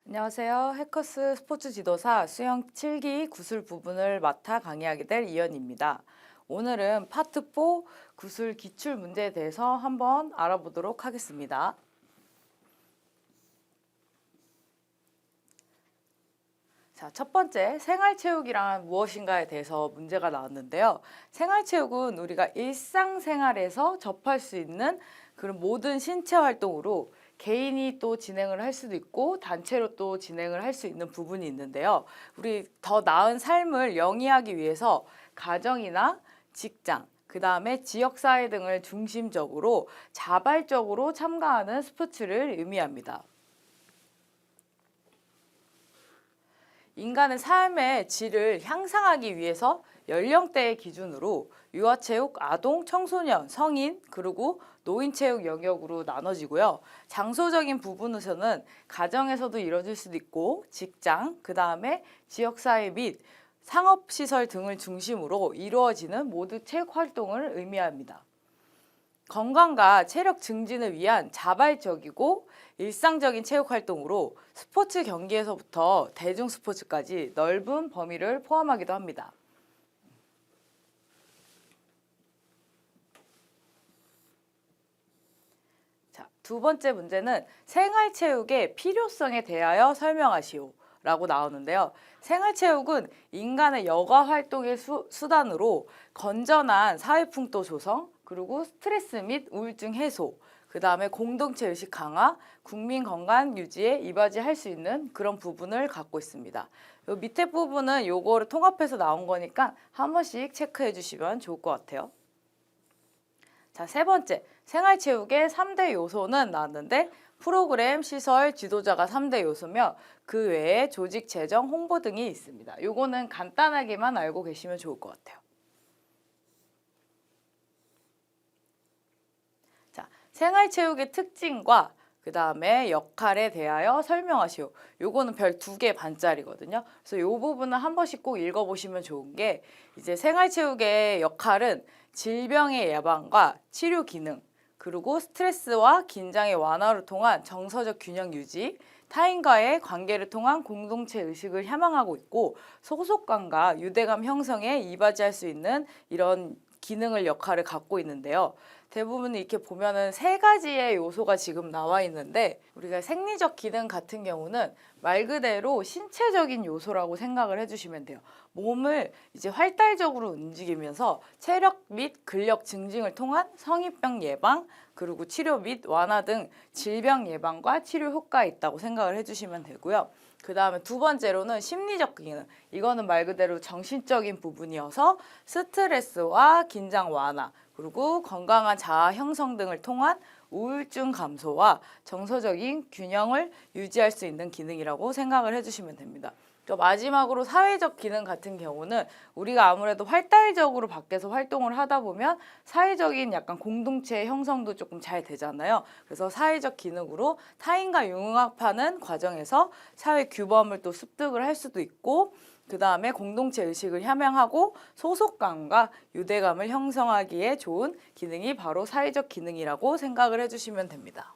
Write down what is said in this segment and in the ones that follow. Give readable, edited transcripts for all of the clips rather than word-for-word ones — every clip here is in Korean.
안녕하세요. 해커스 스포츠 지도사 수영 7기 구술 부분을 맡아 강의하게 될 이현입니다. 오늘은 파트 4 구술 기출 문제에 대해서 한번 알아보도록 하겠습니다. 자, 첫 번째, 생활체육이란 무엇인가에 대해서 문제가 나왔는데요. 생활체육은 우리가 일상생활에서 접할 수 있는 그런 모든 신체 활동으로 개인이 또 진행을 할 수도 있고 단체로 또 진행을 할 수 있는 부분이 있는데요. 우리 더 나은 삶을 영위하기 위해서 가정이나 직장, 그 다음에 지역사회 등을 중심적으로 자발적으로 참가하는 스포츠를 의미합니다. 인간의 삶의 질을 향상하기 위해서 연령대의 기준으로 유아체육, 아동, 청소년, 성인, 그리고 노인체육 영역으로 나눠지고요. 장소적인 부분에서는 가정에서도 이뤄질 수도 있고 직장, 그 다음에 지역사회 및 상업시설 등을 중심으로 이루어지는 모두 체육 활동을 의미합니다. 건강과 체력 증진을 위한 자발적이고 일상적인 체육 활동으로 스포츠 경기에서부터 대중 스포츠까지 넓은 범위를 포함하기도 합니다. 자, 두 번째 문제는 생활체육의 필요성에 대하여 설명하시오 라고 나오는데요. 생활체육은 인간의 여가 활동의 수단으로 건전한 사회풍토 조성, 그리고 스트레스 및 우울증 해소, 그 다음에 공동체 의식 강화, 국민 건강 유지에 이바지할 수 있는 그런 부분을 갖고 있습니다. 요 밑에 부분은 요거를 통합해서 나온 거니까 한 번씩 체크해 주시면 좋을 것 같아요. 자, 세 번째, 생활체육의 3대 요소는 나왔는데 프로그램, 시설, 지도자가 3대 요소며 그 외에 조직, 재정, 홍보 등이 있습니다. 요거는 간단하게만 알고 계시면 좋을 것 같아요. 자, 생활체육의 특징과 그 다음에 역할에 대하여 설명하시오. 요거는 별 2개 반짜리거든요. 그래서 요 부분은 한 번씩 꼭 읽어보시면 좋은 게 이제 생활체육의 역할은 질병의 예방과 치료 기능, 그리고 스트레스와 긴장의 완화를 통한 정서적 균형 유지, 타인과의 관계를 통한 공동체 의식을 향망하고 있고 소속감과 유대감 형성에 이바지할 수 있는 이런 기능을 역할을 갖고 있는데요. 대부분 이렇게 보면은 3가지의 요소가 지금 나와 있는데 우리가 생리적 기능 같은 경우는 말 그대로 신체적인 요소라고 생각을 해주시면 돼요. 몸을 이제 활달적으로 움직이면서 체력 및 근력 증진을 통한 성인병 예방, 그리고 치료 및 완화 등 질병 예방과 치료 효과가 있다고 생각을 해주시면 되고요. 그 다음에 두 번째로는 심리적 기능. 이거는 말 그대로 정신적인 부분이어서 스트레스와 긴장 완화, 그리고 건강한 자아 형성 등을 통한 우울증 감소와 정서적인 균형을 유지할 수 있는 기능이라고 생각을 해주시면 됩니다. 또 마지막으로 사회적 기능 같은 경우는 우리가 아무래도 활달적으로 밖에서 활동을 하다 보면 사회적인 약간 공동체 형성도 조금 잘 되잖아요. 그래서 사회적 기능으로 타인과 융합하는 과정에서 사회 규범을 또 습득을 할 수도 있고 그 다음에 공동체 의식을 함양하고 소속감과 유대감을 형성하기에 좋은 기능이 바로 사회적 기능이라고 생각을 해주시면 됩니다.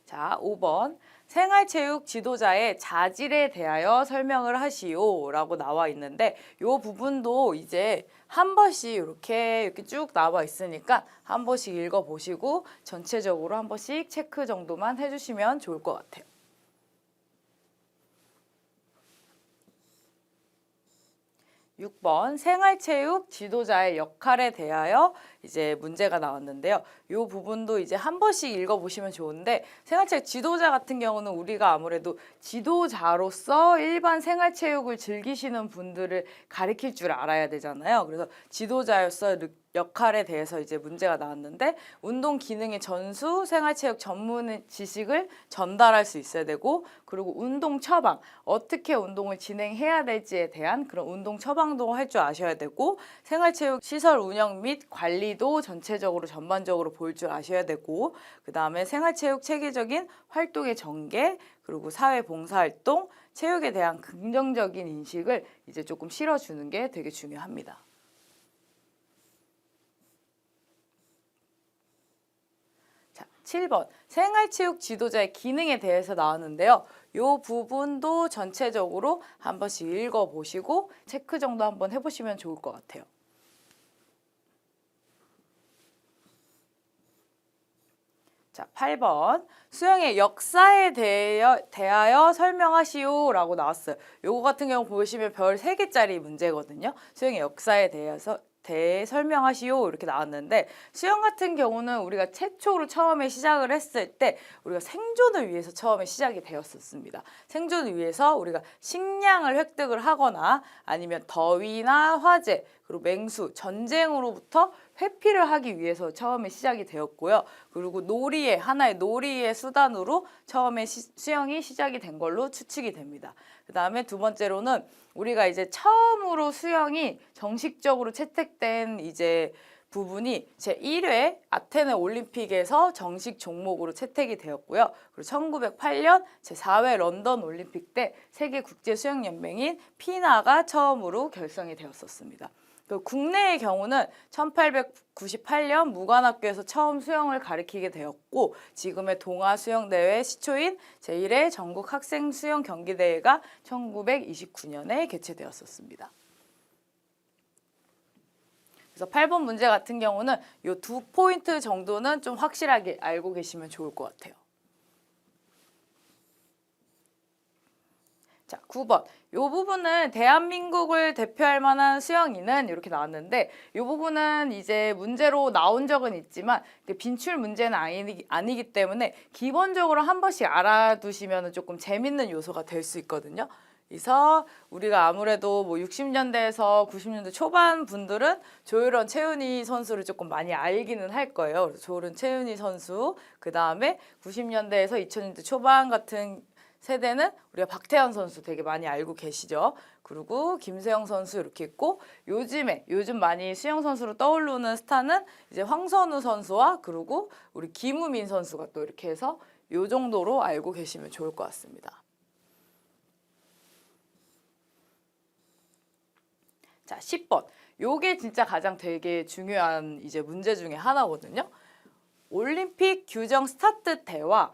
자, 5번. 생활체육 지도자의 자질에 대하여 설명을 하시오 라고 나와 있는데 이 부분도 이제 한 번씩 이렇게 쭉 나와 있으니까 한 번씩 읽어보시고 전체적으로 한 번씩 체크 정도만 해주시면 좋을 것 같아요. 6번 생활체육 지도자의 역할에 대하여 이제 문제가 나왔는데요. 이 부분도 이제 한 번씩 읽어보시면 좋은데 생활체육 지도자 같은 경우는 우리가 아무래도 지도자로서 일반 생활체육을 즐기시는 분들을 가리킬 줄 알아야 되잖아요. 그래서 지도자로서 역할에 대해서 이제 문제가 나왔는데 운동 기능의 전수, 생활체육 전문 지식을 전달할 수 있어야 되고 그리고 운동 처방, 어떻게 운동을 진행해야 될지에 대한 그런 운동 처방도 할 줄 아셔야 되고 생활체육 시설 운영 및 관리도 전체적으로 전반적으로 볼 줄 아셔야 되고 그 다음에 생활체육 체계적인 활동의 전개 그리고 사회 봉사활동, 체육에 대한 긍정적인 인식을 이제 조금 실어주는 게 되게 중요합니다. 7번 생활체육 지도자의 기능에 대해서 나왔는데요. 이 부분도 전체적으로 한 번씩 읽어보시고 체크 정도 한번 해보시면 좋을 것 같아요. 자, 8번 수영의 역사에 대하여 설명하시오 라고 나왔어요. 요거 같은 경우 보시면 별 3개짜리 문제거든요. 수영의 역사에 대해서 설명하시오 이렇게 나왔는데, 수영 같은 경우는 우리가 최초로 처음에 시작을 했을 때 우리가 생존을 위해서 처음에 시작이 되었었습니다. 생존을 위해서 우리가 식량을 획득을 하거나 아니면 더위나 화재 그리고 맹수, 전쟁으로부터 회피를 하기 위해서 처음에 시작이 되었고요. 그리고 하나의 놀이의 수단으로 처음에 수영이 시작이 된 걸로 추측이 됩니다. 그 다음에 두 번째로는 우리가 이제 처음으로 수영이 정식적으로 채택된 이제 부분이 제1회 아테네 올림픽에서 정식 종목으로 채택이 되었고요. 그리고 1908년 제4회 런던 올림픽 때 세계 국제 수영 연맹인 피나가 처음으로 결성이 되었었습니다. 국내의 경우는 1898년 무관학교에서 처음 수영을 가르치게 되었고, 지금의 동아수영대회 시초인 제1회 전국 학생 수영 경기대회가 1929년에 개최되었었습니다. 그래서 8번 문제 같은 경우는 이 2포인트 정도는 좀 확실하게 알고 계시면 좋을 것 같아요. 자, 9번. 이 부분은 대한민국을 대표할 만한 수영인은 이렇게 나왔는데, 이 부분은 이제 문제로 나온 적은 있지만 빈출 문제는 아니기 때문에 기본적으로 한 번씩 알아두시면 조금 재밌는 요소가 될 수 있거든요. 그래서 우리가 아무래도 뭐 60년대에서 90년대 초반 분들은 조일원, 최은희 선수를 조금 많이 알기는 할 거예요. 그래서 조일원, 최은희 선수, 그 다음에 90년대에서 2000년대 초반 같은 세대는 우리가 박태환 선수 되게 많이 알고 계시죠. 그리고 김세영 선수 이렇게 있고, 요즘 많이 수영 선수로 떠오르는 스타는 이제 황선우 선수와 그리고 우리 김우민 선수가 또 이렇게 해서 요 정도로 알고 계시면 좋을 것 같습니다. 자, 10번. 요게 진짜 가장 되게 중요한 이제 문제 중에 하나거든요. 올림픽 규정 스타트 때와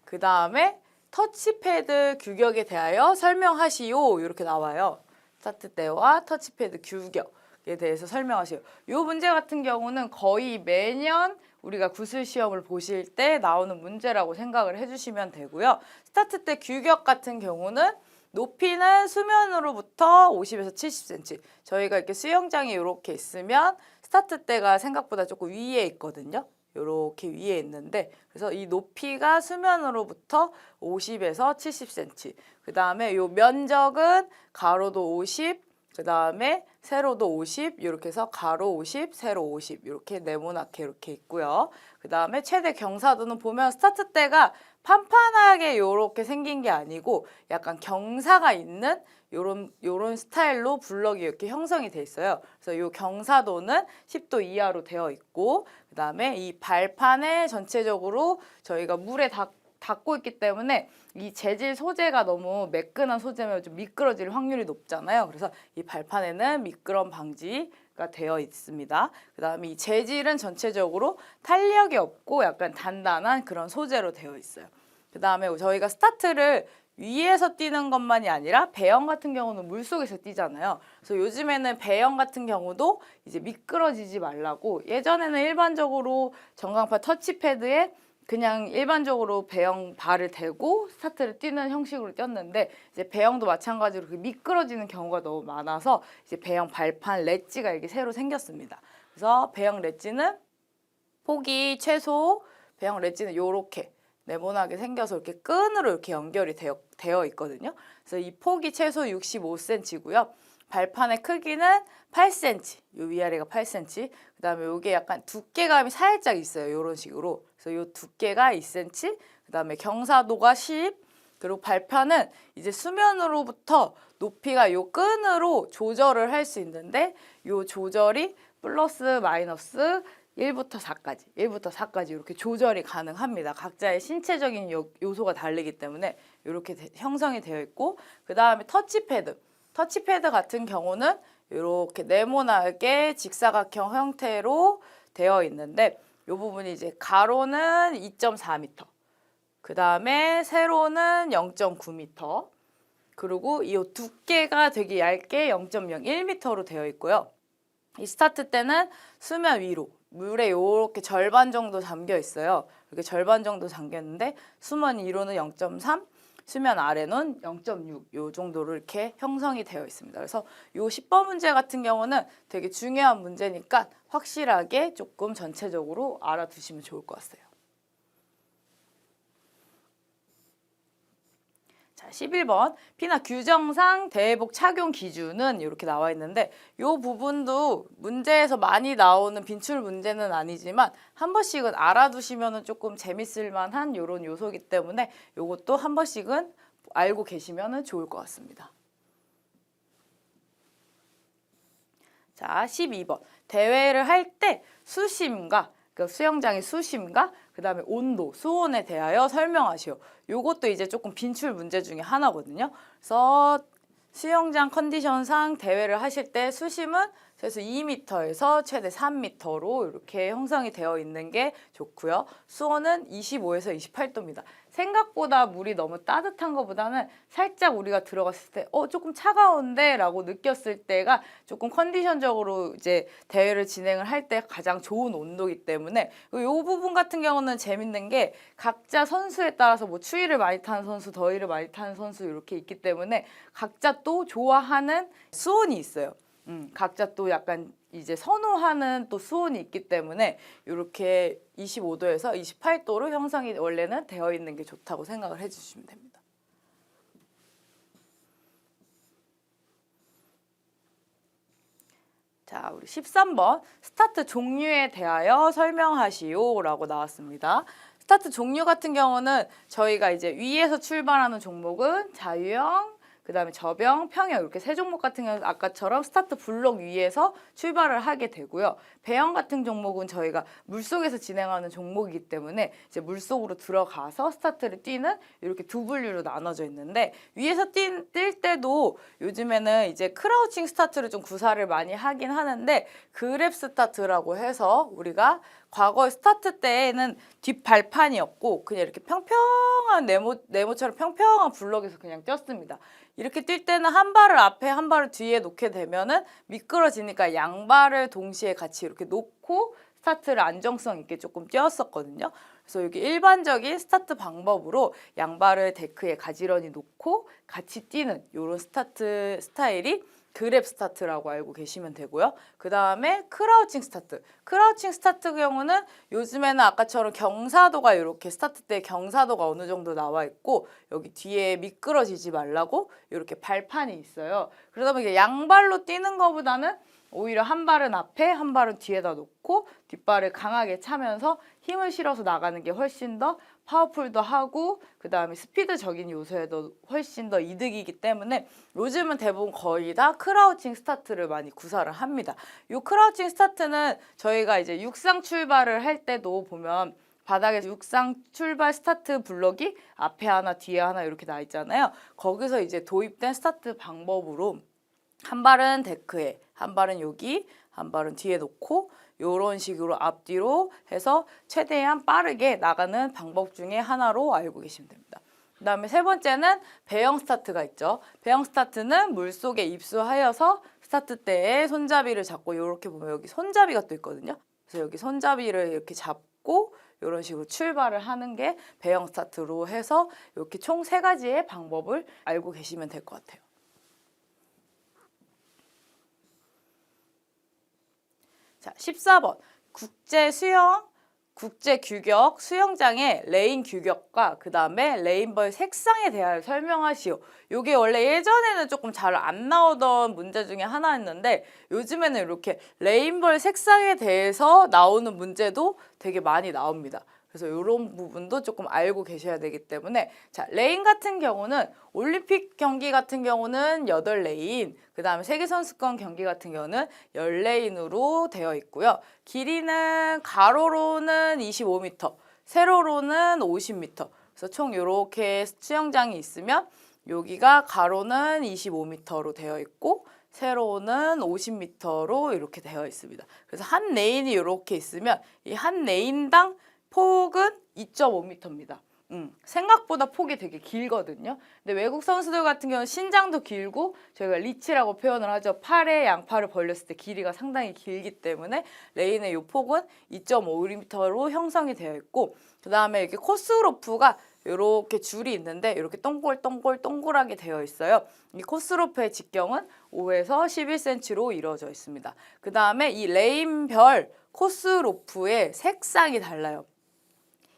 그 다음에 터치패드 규격에 대하여 설명하시오 이렇게 나와요. 스타트 때와 터치패드 규격에 대해서 설명하시오. 이 문제 같은 경우는 거의 매년 우리가 구술 시험을 보실 때 나오는 문제라고 생각을 해주시면 되고요. 스타트 때 규격 같은 경우는 높이는 수면으로부터 50에서 70cm. 저희가 이렇게 수영장이 이렇게 있으면 스타트 때가 생각보다 조금 위에 있거든요. 이렇게 위에 있는데, 그래서 이 높이가 수면으로부터 50에서 70cm. 그 다음에 요 면적은 가로도 50, 그 다음에 세로도 50, 이렇게 해서 가로 50, 세로 50 이렇게 네모나게 이렇게 있고요. 그 다음에 최대 경사도는 보면 스타트 때가 판판하게 이렇게 생긴 게 아니고 약간 경사가 있는 요런 스타일로 블럭이 이렇게 형성이 돼 있어요. 그래서 요 경사도는 10도 이하로 되어 있고, 그 다음에 이 발판에 전체적으로 저희가 물에 닿고 있기 때문에 이 재질 소재가 너무 매끈한 소재면 좀 미끄러질 확률이 높잖아요. 그래서 이 발판에는 미끄럼 방지가 되어 있습니다. 그 다음에 이 재질은 전체적으로 탄력이 없고 약간 단단한 그런 소재로 되어 있어요. 그 다음에 저희가 스타트를 위에서 뛰는 것만이 아니라 배영 같은 경우는 물속에서 뛰잖아요. 그래서 요즘에는 배영 같은 경우도 이제 미끄러지지 말라고, 예전에는 일반적으로 전광판 터치패드에 그냥 일반적으로 배영 발을 대고 스타트를 뛰는 형식으로 뛰었는데, 이제 배영도 마찬가지로 미끄러지는 경우가 너무 많아서 이제 배영 발판 렛지가 이렇게 새로 생겼습니다. 그래서 배영 렛지는 폭이 최소, 배영 렛지는 요렇게 네모나게 생겨서 이렇게 끈으로 이렇게 연결이 되어 있거든요. 그래서 이 폭이 최소 65cm고요. 발판의 크기는 8cm, 요 위아래가 8cm. 그 다음에 요게 약간 두께감이 살짝 있어요. 이런 식으로. 그래서 요 두께가 2cm. 그 다음에 경사도가 10. 그리고 발판은 이제 수면으로부터 높이가 요 끈으로 조절을 할 수 있는데, 요 조절이 플러스 마이너스 1부터 4까지 이렇게 조절이 가능합니다. 각자의 신체적인 요소가 다르기 때문에 이렇게 형성이 되어 있고, 그 다음에 터치패드 같은 경우는 이렇게 네모나게 직사각형 형태로 되어 있는데, 이 부분이 이제 가로는 2.4m, 그 다음에 세로는 0.9m, 그리고 이 두께가 되게 얇게 0.01m로 되어 있고요. 이 스타트 때는 수면 위로 물에 이렇게 절반 정도 잠겨 있어요. 이렇게 절반 정도 잠겼는데 수면 위로는 0.3, 수면 아래는 0.6 요 정도로 이렇게 형성이 되어 있습니다. 그래서 요 10번 문제 같은 경우는 되게 중요한 문제니까 확실하게 조금 전체적으로 알아두시면 좋을 것 같아요. 자, 11번 피나 규정상 대회복 착용 기준은 이렇게 나와 있는데 이 부분도 문제에서 많이 나오는 빈출 문제는 아니지만 한 번씩은 알아두시면 조금 재밌을 만한 이런 요소이기 때문에 이것도 한 번씩은 알고 계시면 좋을 것 같습니다. 자, 12번 대회를 할 때 수심과 그러니까 수영장의 수심과 그 다음에 온도, 수온에 대하여 설명하시오. 요것도 이제 조금 빈출 문제 중에 하나거든요. 그래서 수영장 컨디션상 대회를 하실 때 수심은 최소 2m에서 최대 3m로 이렇게 형성이 되어 있는 게 좋고요. 수온은 25에서 28도입니다. 생각보다 물이 너무 따뜻한 것보다는 살짝 우리가 들어갔을 때 조금 차가운데 라고 느꼈을 때가 조금 컨디션적으로 이제 대회를 진행을 할 때 가장 좋은 온도이기 때문에 이 부분 같은 경우는 재밌는 게 각자 선수에 따라서 뭐 추위를 많이 타는 선수, 더위를 많이 타는 선수 이렇게 있기 때문에 각자 또 좋아하는 수온이 있어요. 각자 또 약간 이제 선호하는 또 수온이 있기 때문에 이렇게 25도에서 28도로 형성이 원래는 되어 있는 게 좋다고 생각을 해주시면 됩니다. 자, 우리 13번 스타트 종류에 대하여 설명하시오 라고 나왔습니다. 스타트 종류 같은 경우는 저희가 이제 위에서 출발하는 종목은 자유형, 그 다음에 저병, 평형 이렇게 세 종목 같은 경우는 아까처럼 스타트 블록 위에서 출발을 하게 되고요. 배영 같은 종목은 저희가 물속에서 진행하는 종목이기 때문에 이제 물속으로 들어가서 스타트를 뛰는 이렇게 두 분류로 나눠져 있는데 위에서 뛸 때도 요즘에는 이제 크라우칭 스타트를 좀 구사를 많이 하긴 하는데 그랩 스타트라고 해서 우리가 과거 스타트 때에는 뒷발판이었고 그냥 이렇게 평평한 네모처럼 평평한 블럭에서 그냥 뛰었습니다. 이렇게 뛸 때는 한 발을 앞에 한 발을 뒤에 놓게 되면은 미끄러지니까 양발을 동시에 같이 이렇게 놓고 스타트를 안정성 있게 조금 뛰었었거든요. 그래서 여기 일반적인 스타트 방법으로 양발을 데크에 가지런히 놓고 같이 뛰는 이런 스타트 스타일이 그랩 스타트라고 알고 계시면 되고요. 그 다음에 크라우칭 스타트. 크라우칭 스타트 경우는 요즘에는 아까처럼 경사도가 이렇게 스타트 때 경사도가 어느 정도 나와 있고 여기 뒤에 미끄러지지 말라고 이렇게 발판이 있어요. 그러다 보니까 양발로 뛰는 것보다는 오히려 한 발은 앞에 한 발은 뒤에다 놓고 뒷발을 강하게 차면서 힘을 실어서 나가는 게 훨씬 더 파워풀도 하고 그 다음에 스피드적인 요소에도 훨씬 더 이득이기 때문에 요즘은 대부분 거의 다 크라우칭 스타트를 많이 구사를 합니다. 이 크라우칭 스타트는 저희가 이제 육상 출발을 할 때도 보면 바닥에 육상 출발 스타트 블럭이 앞에 하나 뒤에 하나 이렇게 나 있잖아요. 거기서 이제 도입된 스타트 방법으로 한 발은 데크에, 한 발은 여기, 한 발은 뒤에 놓고 이런 식으로 앞뒤로 해서 최대한 빠르게 나가는 방법 중에 하나로 알고 계시면 됩니다. 그 다음에 세 번째는 배영 스타트가 있죠. 배영 스타트는 물속에 입수하여서 스타트 때에 손잡이를 잡고 이렇게 보면 여기 손잡이가 또 있거든요. 그래서 여기 손잡이를 이렇게 잡고 이런 식으로 출발을 하는 게 배영 스타트로 해서 이렇게 총 3가지의 방법을 알고 계시면 될 것 같아요. 자, 14번 국제수영, 국제규격 수영장의 레인 규격과 그 다음에 레인벌 색상에 대하여 설명하시오. 이게 원래 예전에는 조금 잘 안 나오던 문제 중에 하나였는데 요즘에는 이렇게 레인벌 색상에 대해서 나오는 문제도 되게 많이 나옵니다. 그래서 이런 부분도 조금 알고 계셔야 되기 때문에 자, 레인 같은 경우는 올림픽 경기 같은 경우는 8레인, 그 다음에 세계선수권 경기 같은 경우는 10레인으로 되어 있고요. 길이는 가로로는 25m, 세로로는 50m. 그래서 총 이렇게 수영장이 있으면 여기가 가로는 25m로 되어 있고 세로는 50m로 이렇게 되어 있습니다. 그래서 한 레인이 이렇게 있으면 이 한 레인당 폭은 2.5m입니다. 생각보다 폭이 되게 길거든요. 근데 외국 선수들 같은 경우는 신장도 길고 저희가 리치라고 표현을 하죠. 팔에 양팔을 벌렸을 때 길이가 상당히 길기 때문에 레인의 이 폭은 2.5m로 형성이 되어 있고 그 다음에 이렇게 코스로프가 이렇게 줄이 있는데 이렇게 동글동글동글하게 되어 있어요. 이 코스로프의 직경은 5에서 11cm로 이루어져 있습니다. 그 다음에 이 레인별 코스로프의 색상이 달라요.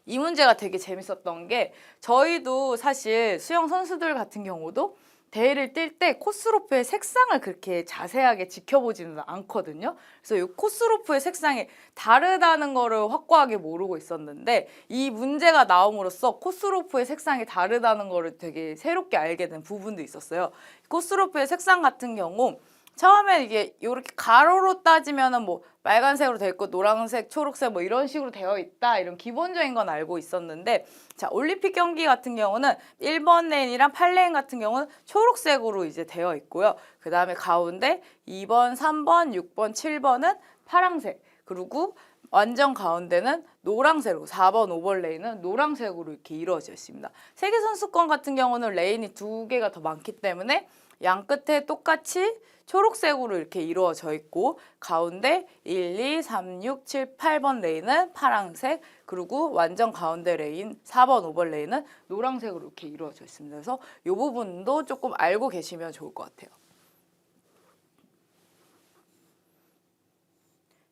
이 문제가 되게 재밌었던 게 저희도 사실 수영 선수들 같은 경우도 대회를 뛸 때 코스로프의 색상을 그렇게 자세하게 지켜보지는 않거든요. 그래서 이 코스로프의 색상이 다르다는 거를 확고하게 모르고 있었는데 이 문제가 나옴으로써 코스로프의 색상이 다르다는 거를 되게 새롭게 알게 된 부분도 있었어요. 코스로프의 색상 같은 경우 처음에 이게 이렇게 가로로 따지면은 뭐 빨간색으로 되어 있고 노란색, 초록색 뭐 이런 식으로 되어 있다 이런 기본적인 건 알고 있었는데 자 올림픽 경기 같은 경우는 1번 레인이랑 8레인 같은 경우는 초록색으로 이제 되어 있고요. 그 다음에 가운데 2번, 3번, 6번, 7번은 파란색 그리고 완전 가운데는 노란색으로 4번, 5번 레인은 노란색으로 이렇게 이루어져 있습니다. 세계선수권 같은 경우는 레인이 2개가 더 많기 때문에 양 끝에 똑같이 초록색으로 이렇게 이루어져 있고 가운데 1, 2, 3, 6, 7, 8번 레인은 파란색 그리고 완전 가운데 레인 4번, 5번 레인은 노란색으로 이렇게 이루어져 있습니다. 그래서 이 부분도 조금 알고 계시면 좋을 것 같아요.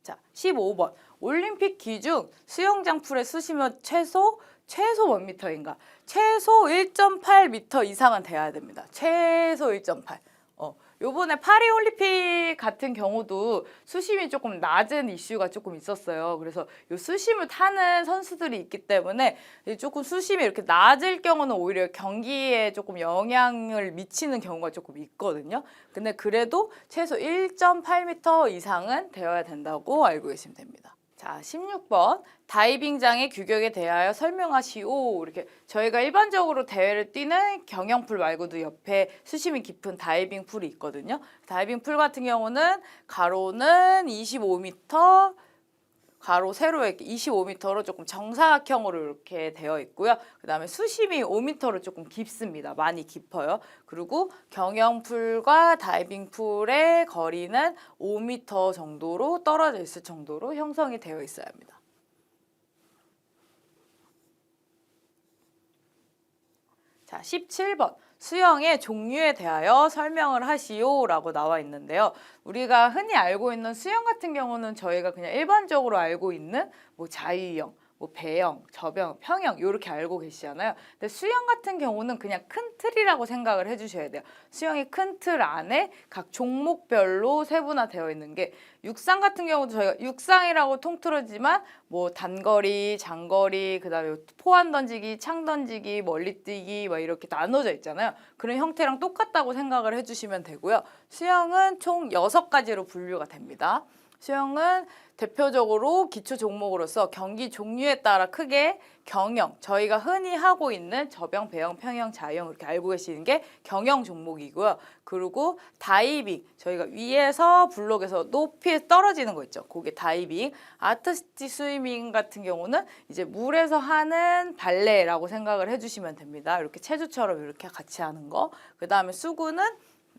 자, 15번. 올림픽 기준 수영장 풀의 수심은 최소 몇 미터인가? 최소 1.8m 이상은 돼야 됩니다. 최소 1.8. 요번에 파리올림픽 같은 경우도 수심이 조금 낮은 이슈가 조금 있었어요. 그래서 요 수심을 타는 선수들이 있기 때문에 조금 수심이 이렇게 낮을 경우는 오히려 경기에 조금 영향을 미치는 경우가 조금 있거든요. 근데 그래도 최소 1.8m 이상은 되어야 된다고 알고 계시면 됩니다. 자, 16번. 다이빙장의 규격에 대하여 설명하시오. 이렇게 저희가 일반적으로 대회를 뛰는 경영풀 말고도 옆에 수심이 깊은 다이빙 풀이 있거든요. 다이빙 풀 같은 경우는 가로는 25m, 가로 세로 이렇게 25m로 조금 정사각형으로 이렇게 되어 있고요. 그 다음에 수심이 5m로 조금 깊습니다. 많이 깊어요. 그리고 경영풀과 다이빙풀의 거리는 5m 정도로 떨어져 있을 정도로 형성이 되어 있어야 합니다. 자, 17번. 수영의 종류에 대하여 설명을 하시오 라고 나와 있는데요. 우리가 흔히 알고 있는 수영 같은 경우는 저희가 그냥 일반적으로 알고 있는 뭐 자유형, 뭐 배영, 접영, 평영 이렇게 알고 계시잖아요. 근데 수영 같은 경우는 그냥 큰 틀이라고 생각을 해주셔야 돼요. 수영이 큰 틀 안에 각 종목별로 세분화되어 있는 게 육상 같은 경우도 저희가 육상이라고 통틀어지만 뭐 단거리, 장거리, 그다음에 포환 던지기, 창 던지기, 멀리뛰기 막 이렇게 나눠져 있잖아요. 그런 형태랑 똑같다고 생각을 해주시면 되고요. 수영은 총 6가지로 분류가 됩니다. 수영은 대표적으로 기초 종목으로서 경기 종류에 따라 크게 경영, 저희가 흔히 하고 있는 접영, 배영, 평영, 자유형 이렇게 알고 계시는 게 경영 종목이고요. 그리고 다이빙, 저희가 위에서 블록에서 높이 떨어지는 거 있죠. 그게 다이빙. 아티스틱 스위밍 같은 경우는 이제 물에서 하는 발레라고 생각을 해주시면 됩니다. 이렇게 체조처럼 이렇게 같이 하는 거. 그 다음에 수구는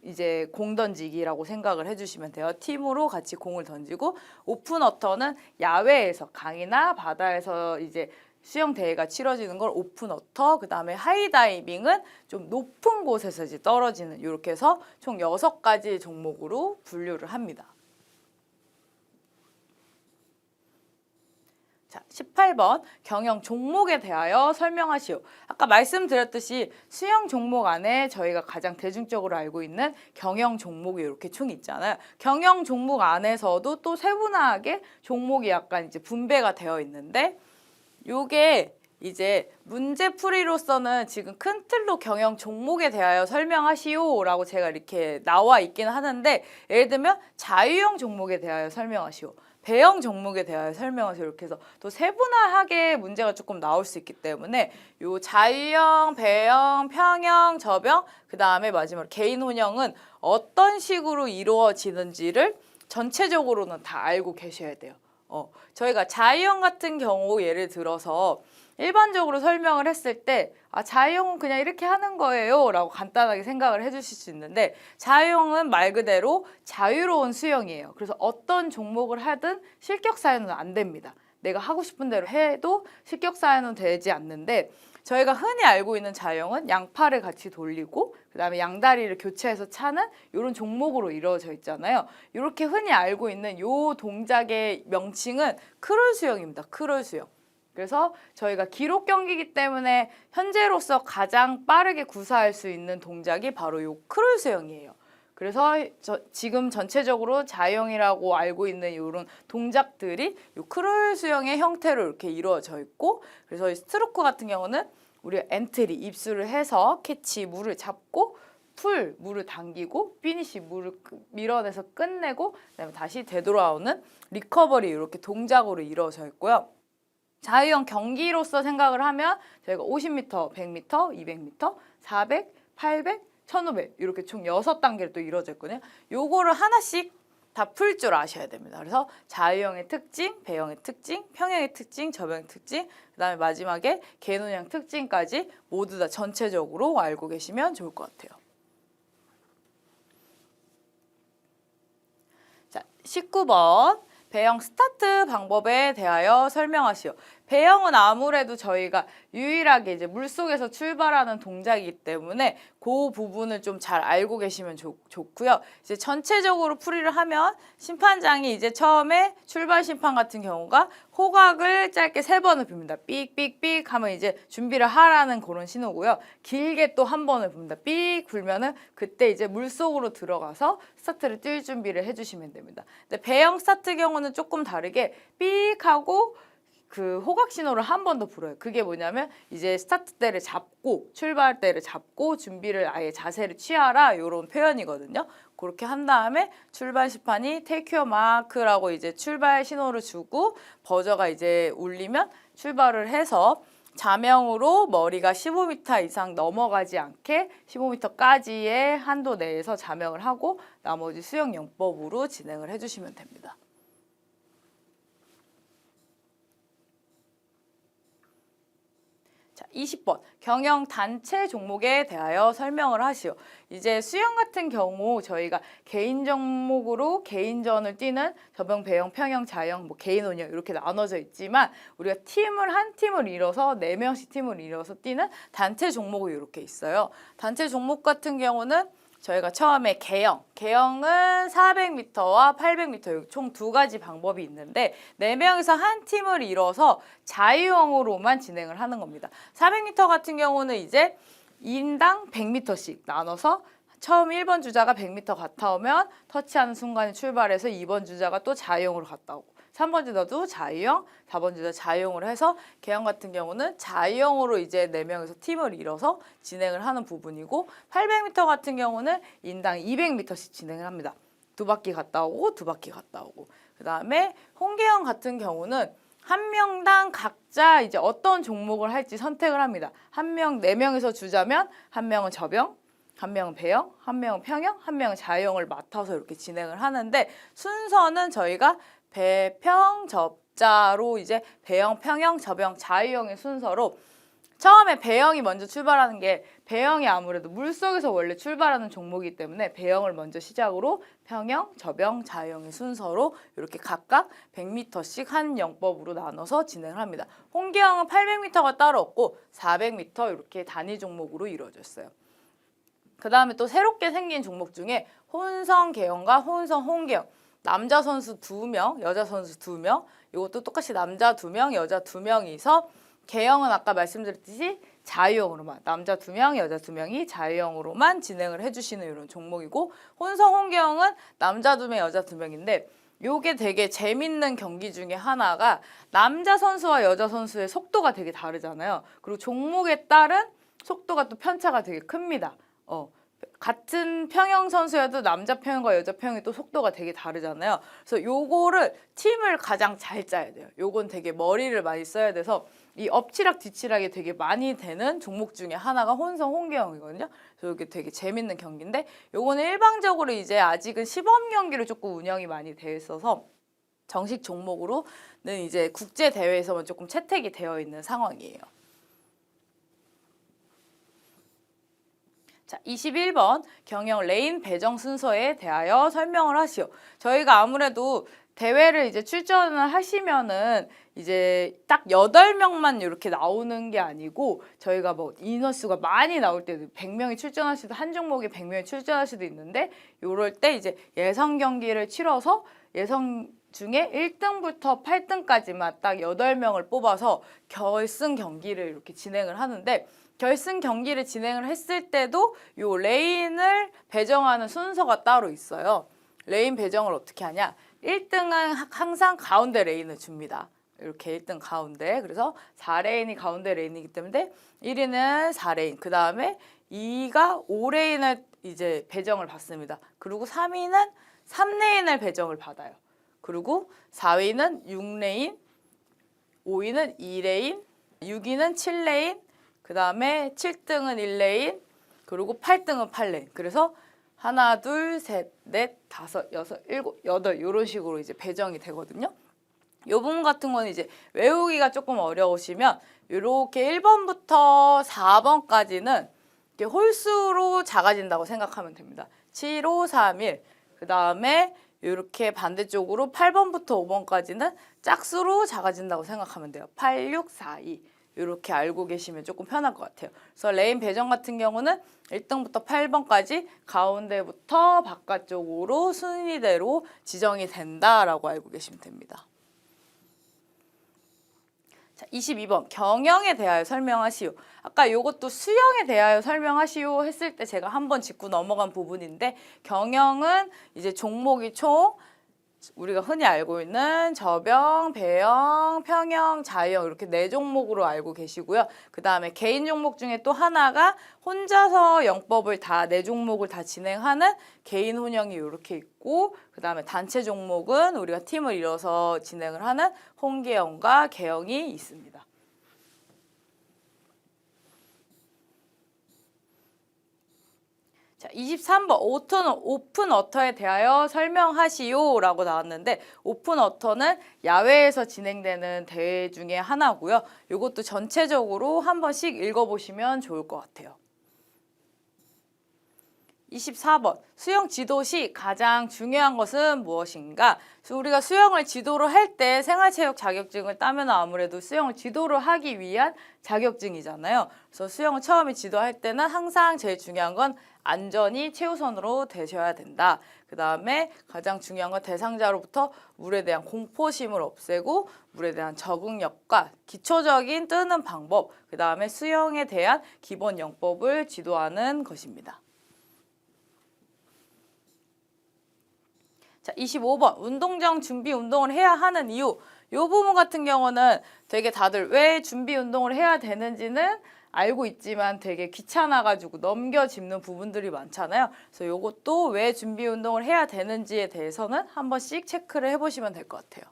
이제 공 던지기라고 생각을 해주시면 돼요. 팀으로 같이 공을 던지고 오픈워터는 야외에서 강이나 바다에서 이제 수영 대회가 치러지는 걸 오픈워터, 그 다음에 하이다이빙은 좀 높은 곳에서 이제 떨어지는 이렇게 해서 총 6가지 종목으로 분류를 합니다. 자, 18번 경영 종목에 대하여 설명하시오. 아까 말씀드렸듯이 수영 종목 안에 저희가 가장 대중적으로 알고 있는 경영 종목이 이렇게 총 있잖아요. 경영 종목 안에서도 또 세분화하게 종목이 약간 이제 분배가 되어 있는데 요게 이제 문제풀이로서는 지금 큰 틀로 경영 종목에 대하여 설명하시오 라고 제가 이렇게 나와 있기는 하는데 예를 들면 자유형 종목에 대하여 설명하시오. 배영 종목에 대하여 설명하세요. 이렇게 해서 또 세분화하게 문제가 조금 나올 수 있기 때문에 요 자유형, 배영, 평형, 저병, 그 다음에 마지막으로 개인 혼영은 어떤 식으로 이루어지는지를 전체적으로는 다 알고 계셔야 돼요. 저희가 자유형 같은 경우 예를 들어서 일반적으로 설명을 했을 때 자유형은 그냥 이렇게 하는 거예요 라고 간단하게 생각을 해주실 수 있는데, 자유형은 말 그대로 자유로운 수영이에요. 그래서 어떤 종목을 하든 실격 사유는 안 됩니다. 내가 하고 싶은 대로 해도 실격 사유는 되지 않는데, 저희가 흔히 알고 있는 자유형은 양팔을 같이 돌리고 그 다음에 양다리를 교체해서 차는 이런 종목으로 이루어져 있잖아요. 이렇게 흔히 알고 있는 이 동작의 명칭은 크롤 수영입니다. 크롤 수영. 그래서 저희가 기록 경기이기 때문에 현재로서 가장 빠르게 구사할 수 있는 동작이 바로 이 크롤 수영이에요. 그래서 지금 전체적으로 자유형이라고 알고 있는 이런 동작들이 이 크롤 수영의 형태로 이렇게 이루어져 있고, 그래서 이 스트로크 같은 경우는 우리가 엔트리, 입수를 해서 캐치, 물을 잡고 풀, 물을 당기고 피니시, 물을 밀어내서 끝내고 그다음에 다시 되돌아오는 리커버리, 이렇게 동작으로 이루어져 있고요. 자유형 경기로서 생각을 하면 저희가 50m, 100m, 200m, 400, 800, 1500 이렇게 총 6단계로 또 이루어져 있거든요. 요거를 하나씩 다 풀 줄 아셔야 됩니다. 그래서 자유형의 특징, 배형의 특징, 평형의 특징, 저병의 특징, 그 다음에 마지막에 개인혼영 특징까지 모두 다 전체적으로 알고 계시면 좋을 것 같아요. 자, 19번. 배영 스타트 방법에 대하여 설명하시오. 배영은 아무래도 저희가 유일하게 이제 물속에서 출발하는 동작이기 때문에 그 부분을 좀 잘 알고 계시면 좋고요. 이제 전체적으로 풀이를 하면 심판장이 이제 처음에 출발 심판 같은 경우가 호각을 짧게 3번을 빕니다. 삑삑삑 하면 이제 준비를 하라는 그런 신호고요. 길게 또 한 번을 봅니다. 삑 불면은 그때 이제 물속으로 들어가서 스타트를 뛸 준비를 해주시면 됩니다. 근데 배영 스타트 경우는 조금 다르게 삑 하고 그 호각 신호를 한 번 더 불어요. 그게 뭐냐면 이제 스타트 때를 잡고 출발 때를 잡고 준비를 아예 자세를 취하라, 이런 표현이거든요. 그렇게 한 다음에 출발 심판이 테이크 유어 마크라고 이제 출발 신호를 주고 버저가 이제 울리면 출발을 해서 자명으로 머리가 15m 이상 넘어가지 않게 15m까지의 한도 내에서 자명을 하고 나머지 수영 영법으로 진행을 해주시면 됩니다. 자, 20번. 경영 단체 종목에 대하여 설명을 하시오. 이제 수영 같은 경우 저희가 개인 종목으로 개인전을 뛰는 저병, 배영, 평영, 자영, 개인 혼영 이렇게 나눠져 있지만 우리가 한 팀을 이뤄서 4명씩 팀을 이뤄서 뛰는 단체 종목이 이렇게 있어요. 단체 종목 같은 경우는 저희가 처음에 개영은 400m와 800m 총 2가지 방법이 있는데 4명이서 한 팀을 이뤄서 자유형으로만 진행을 하는 겁니다. 400m 같은 경우는 이제 인당 100m씩 나눠서 처음 1번 주자가 100m 갔다 오면 터치하는 순간에 출발해서 2번 주자가 또 자유형으로 갔다 오고 3번 주자도 자유형, 4번 주자 자유형으로 해서 개영 같은 경우는 자유형으로 이제 4명에서 팀을 이뤄서 진행을 하는 부분이고 800m 같은 경우는 인당 200m씩 진행을 합니다. 2바퀴 갔다 오고 2바퀴 갔다 오고. 그 다음에 홍계영 같은 경우는 한 명당 각자 이제 어떤 종목을 할지 선택을 합니다. 한 명, 4명에서 주자면 한 명은 저병, 한 명은 배영, 한 명은 평영, 한 명은 자유형을 맡아서 이렇게 진행을 하는데 순서는 저희가 배평 접자로 이제 배영, 평영, 저병, 자유형의 순서로 처음에 배영이 먼저 출발하는 게 배영이 아무래도 물속에서 원래 출발하는 종목이기 때문에 배영을 먼저 시작으로 평영, 저병, 자유형의 순서로 이렇게 각각 100m씩 한 영법으로 나눠서 진행을 합니다. 홍계영은 800m가 따로 없고 400m 이렇게 단위 종목으로 이루어졌어요. 그 다음에 또 새롭게 생긴 종목 중에 혼성 개영과 혼성 홍계영. 남자 선수 2명, 여자 선수 2명, 이것도 똑같이 남자 2명, 여자 2명이서 개영은 아까 말씀드렸듯이 자유형으로만, 남자 2명, 여자 2명이 자유형으로만 진행을 해주시는 이런 종목이고 혼성 홍계영은 남자 2명, 여자 2명인데 요게 되게 재밌는 경기 중에 하나가 남자 선수와 여자 선수의 속도가 되게 다르잖아요. 그리고 종목에 따른 속도가 또 편차가 되게 큽니다. 같은 평영 선수여도 남자 평영과 여자 평영이 또 속도가 되게 다르잖아요. 그래서 요거를 팀을 가장 잘 짜야 돼요. 요건 되게 머리를 많이 써야 돼서 이 엎치락 뒤치락이 되게 많이 되는 종목 중에 하나가 혼성 홍계영이거든요. 그래서 이게 되게 재밌는 경기인데 요거는 일방적으로 이제 아직은 시범 경기로 조금 운영이 많이 되어 있어서 정식 종목으로는 이제 국제 대회에서만 조금 채택이 되어 있는 상황이에요. 자, 21번 경영 레인 배정 순서에 대하여 설명을 하시오. 저희가 아무래도 대회를 이제 출전을 하시면은 이제 딱 8명만 이렇게 나오는 게 아니고 저희가 뭐 인원수가 많이 나올 때도 100명이 출전할 수도 한 종목에 100명이 출전할 수도 있는데 요럴 때 이제 예선 경기를 치러서 예선 중에 1등부터 8등까지만 딱 8명을 뽑아서 결승 경기를 이렇게 진행을 하는데 결승 경기를 진행을 했을 때도 요 레인을 배정하는 순서가 따로 있어요. 레인 배정을 어떻게 하냐? 1등은 항상 가운데 레인을 줍니다. 이렇게 1등 가운데. 그래서 4레인이 가운데 레인이기 때문에 1위는 4레인. 그 다음에 2위가 5레인을 이제 배정을 받습니다. 그리고 3위는 3레인을 배정을 받아요. 그리고 4위는 6레인, 5위는 2레인, 6위는 7레인, 그 다음에 7등은 1레인, 그리고 8등은 8레인. 그래서 하나, 둘, 셋, 넷, 다섯, 여섯, 일곱, 여덟 이런 식으로 이제 배정이 되거든요. 이 부분 같은 거는 이제 외우기가 조금 어려우시면 이렇게 1번부터 4번까지는 이렇게 홀수로 작아진다고 생각하면 됩니다. 7, 5, 3, 1. 그 다음에 이렇게 반대쪽으로 8번부터 5번까지는 짝수로 작아진다고 생각하면 돼요. 8, 6, 4, 2. 이렇게 알고 계시면 조금 편할 것 같아요. 그래서 레인 배정 같은 경우는 1등부터 8번까지 가운데부터 바깥쪽으로 순위대로 지정이 된다라고 알고 계시면 됩니다. 자, 22번 경영에 대하여 설명하시오. 아까 이것도 수영에 대하여 설명하시오 했을 때 제가 한번 짚고 넘어간 부분인데 경영은 이제 종목이 총 우리가 흔히 알고 있는 저병, 배영, 평영, 자유형 이렇게 4종목으로 알고 계시고요. 그 다음에 개인 종목 중에 또 하나가 혼자서 영법을 다 4종목을 다 진행하는 개인 혼영이 이렇게 있고 그 다음에 단체 종목은 우리가 팀을 이뤄서 진행을 하는 홍계영과 계영이 있습니다. 자, 23번 오픈 워터에 대하여 설명하시오 라고 나왔는데 오픈 워터는 야외에서 진행되는 대회 중에 하나고요. 이것도 전체적으로 한 번씩 읽어보시면 좋을 것 같아요. 24번 수영 지도 시 가장 중요한 것은 무엇인가? 우리가 수영을 지도를 할 때 생활체육 자격증을 따면 아무래도 수영을 지도를 하기 위한 자격증이잖아요. 그래서 수영을 처음에 지도할 때는 항상 제일 중요한 건 안전이 최우선으로 되셔야 된다. 그 다음에 가장 중요한 건 대상자로부터 물에 대한 공포심을 없애고 물에 대한 적응력과 기초적인 뜨는 방법, 그 다음에 수영에 대한 기본 영법을 지도하는 것입니다. 자, 25번 운동 전 준비 운동을 해야 하는 이유. 이 부분 같은 경우는 되게 다들 왜 준비 운동을 해야 되는지는 알고 있지만 되게 귀찮아가지고 넘겨짚는 부분들이 많잖아요. 그래서 이것도 왜 준비 운동을 해야 되는지에 대해서는 한 번씩 체크를 해보시면 될 것 같아요.